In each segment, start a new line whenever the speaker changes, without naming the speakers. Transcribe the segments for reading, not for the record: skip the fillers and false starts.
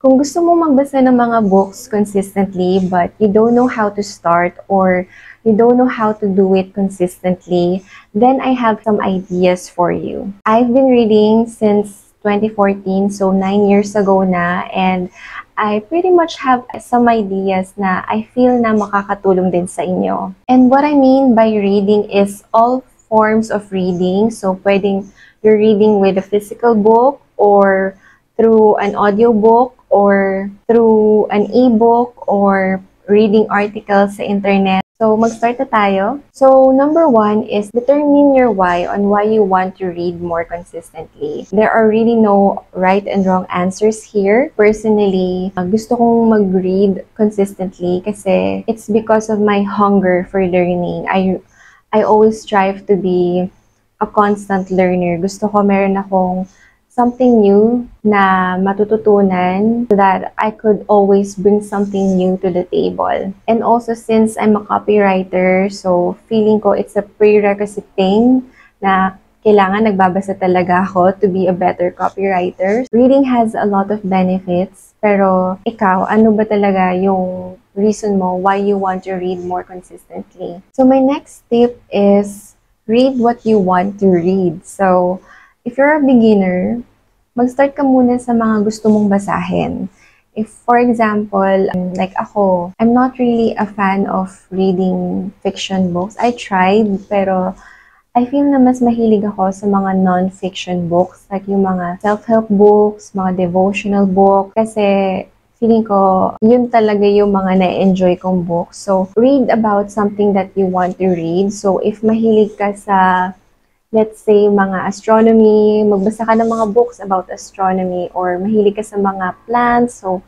Kung gusto mo magbasa ng mga books consistently but you don't know how to start or you don't know how to do it consistently, then I have some ideas for you. I've been reading since 2014, so 9 years ago na, and I pretty much have some ideas na I feel na makakatulong din sa inyo. And what I mean by reading is all forms of reading. So pwedeng you're reading with a physical book or through an audiobook or through an ebook or reading articles sa internet. So, mag-start na tayo. So, number one is determine your why on why you want to read more consistently. There are really no right and wrong answers here. Personally, gusto kong mag-read consistently kasi it's because of my hunger for learning. I always strive to be a constant learner. Gusto ko meron akong something new na matututunan so that I could always bring something new to the table. And also since I'm a copywriter, so feeling ko it's a prerequisite thing na kailangan nagbabasa talaga ako to be a better copywriter. Reading has a lot of benefits, pero ikaw, ano ba talaga yung reason mo why you want to read more consistently? So my next tip is read what you want to read. So if you're a beginner, mag-start ka muna sa mga gusto mong basahin. If, for example, like ako, I'm not really a fan of reading fiction books. I tried, pero I feel na mas mahilig ako sa mga non-fiction books, like yung mga self-help books, mga devotional books, kasi feeling ko, yun talaga yung mga na-enjoy kong books. So, read about something that you want to read. So, if mahilig ka sa let's say, mga astronomy, magbasa ka ng mga books about astronomy, or mahilig ka sa mga plants, so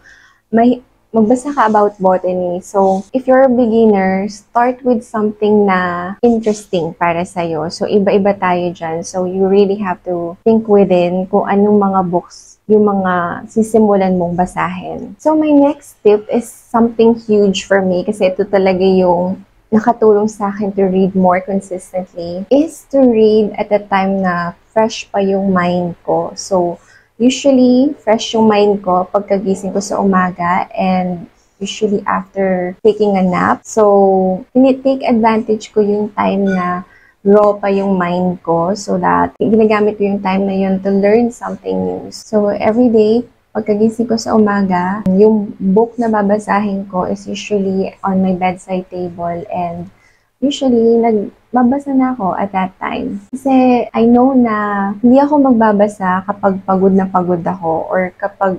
magbasa ka about botany. So, if you're a beginner, start with something na interesting para sa'yo. So, iba-iba tayo dyan. So, you really have to think within kung anong mga books yung mga sisimulan mong basahin. So, my next tip is something huge for me kasi ito talaga yung nakatulong sa akin to read more consistently is to read at a time na fresh pa yung mind ko. So, usually, fresh yung mind ko pagkagising ko sa umaga and usually after taking a nap. So, take advantage ko yung time na raw pa yung mind ko so that ginagamit ko yung time na yun to learn something new. So, every day, pagkagising ko sa umaga, yung book na babasahin ko is usually on my bedside table and usually nagbabasa na ako at that time. Kasi I know na hindi ako magbabasa kapag pagod na pagod ako or kapag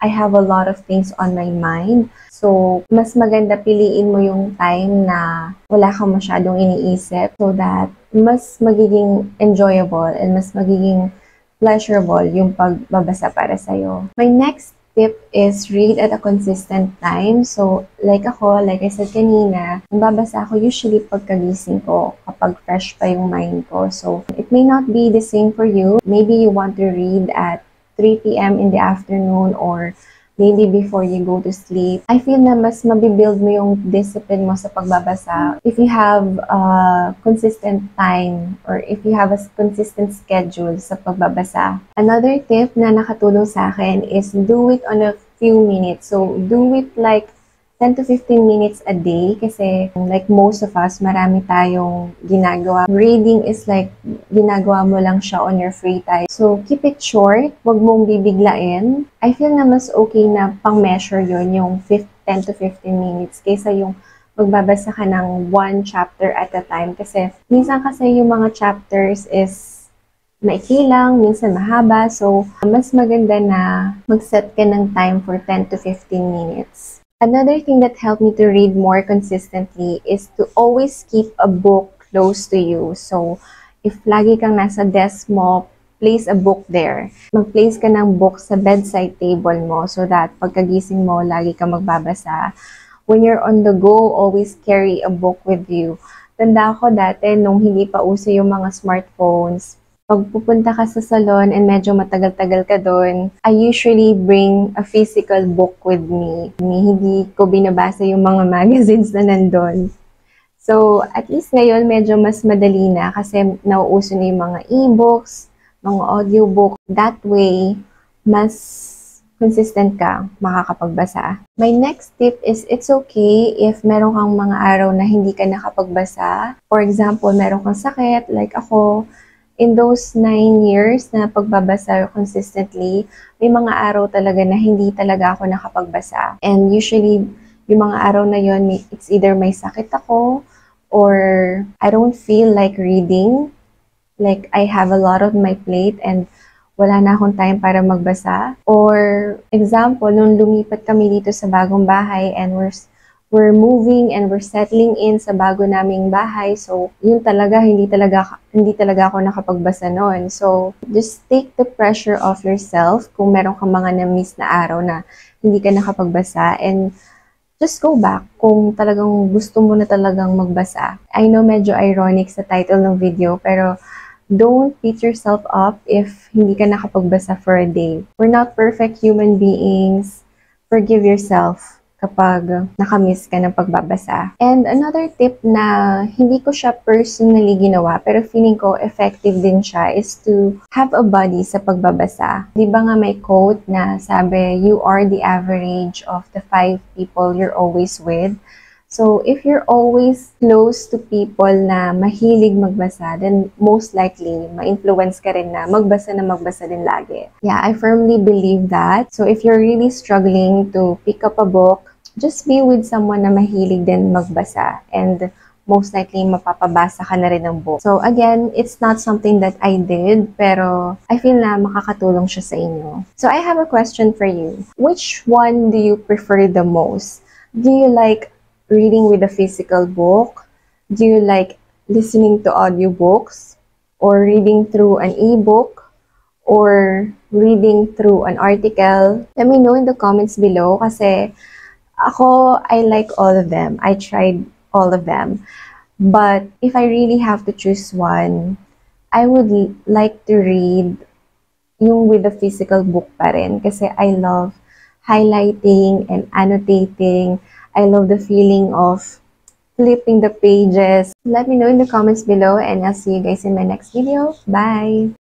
I have a lot of things on my mind. So, mas maganda piliin mo yung time na wala kang masyadong iniisip so that mas magiging enjoyable and mas magiging pleasurable yung pagbabasa para sa'yo. My next tip is read at a consistent time. So, like I said kanina, nagbabasa ako usually pagkagising ko kapag fresh pa yung mind ko. So, it may not be the same for you. Maybe you want to read at 3 p.m. in the afternoon or maybe before you go to sleep. I feel na mas mabibuild mo yung discipline mo sa pagbabasa if you have a consistent time or if you have a consistent schedule sa pagbabasa. Another tip na nakatulong sa akin is do it on a few minutes. So, do it like 10 to 15 minutes a day kasi like most of us, marami tayong ginagawa. Reading is like ginagawa mo lang siya on your free time. So, keep it short. Huwag mong bibiglain. I feel na mas okay na pang-measure yun yung 10 to 15 minutes kaysa yung magbabasa ka ng one chapter at a time. Kasi minsan kasi yung mga chapters is maikli lang, minsan mahaba. So, mas maganda na mag-set ka ng time for 10 to 15 minutes. Another thing that helped me to read more consistently is to always keep a book close to you. So, if lagi kang nasa desk mo, place a book there. Mag-place ka ng book sa bedside table mo so that pagkagising mo, lagi kang magbabasa. When you're on the go, always carry a book with you. Tanda ko dati, nung hindi pa uso yung mga smartphones, pag pupunta ka sa salon and medyo matagal-tagal ka doon, I usually bring a physical book with me. Hindi ko binabasa yung mga magazines na nandun. So, at least ngayon, medyo mas madali na kasi nauuso na yung mga e-books, mga audiobook. That way, mas consistent ka, makakapagbasa. My next tip is it's okay if meron kang mga araw na hindi ka nakapagbasa. For example, meron kang sakit, like ako, in those 9 years na pagbabasa consistently, may mga araw talaga na hindi talaga ako nakapagbasa. And usually, yung mga araw na yon, it's either may sakit ako or I don't feel like reading. Like, I have a lot on my plate and wala na akong time para magbasa. Or, example, nung lumipat kami dito sa bagong bahay and we're moving and we're settling in sa bago naming bahay. So, yun talaga, hindi talaga ako nakapagbasa noon. So, just take the pressure off yourself kung meron kang mga na-miss na araw na hindi ka nakapagbasa and just go back kung talagang gusto mo na talagang magbasa. I know medyo ironic sa title ng video, pero don't beat yourself up if hindi ka nakapagbasa for a day. We're not perfect human beings. Forgive yourself kapag nakamiss ka ng pagbabasa. And another tip na hindi ko siya personally ginawa pero feeling ko effective din siya is to have a buddy sa pagbabasa. Di ba nga may quote na sabi, you are the average of the 5 people you're always with. So, if you're always close to people na mahilig magbasa, then most likely, ma-influence ka rin na magbasa din lagi. Yeah, I firmly believe that. So, if you're really struggling to pick up a book, just be with someone na mahilig din magbasa. And most likely, mapapabasa ka na rin ng book. So, again, it's not something that I did, pero I feel na makakatulong siya sa inyo. So, I have a question for you. Which one do you prefer the most? Do you like reading with a physical book? Do you like listening to audiobooks? Or reading through an ebook? Or reading through an article? Let me know in the comments below kasi ako, I like all of them. I tried all of them. But if I really have to choose one, I would like to read yung with a physical book pa rin kasi I love highlighting and annotating. I love the feeling of flipping the pages. Let me know in the comments below and I'll see you guys in my next video. Bye!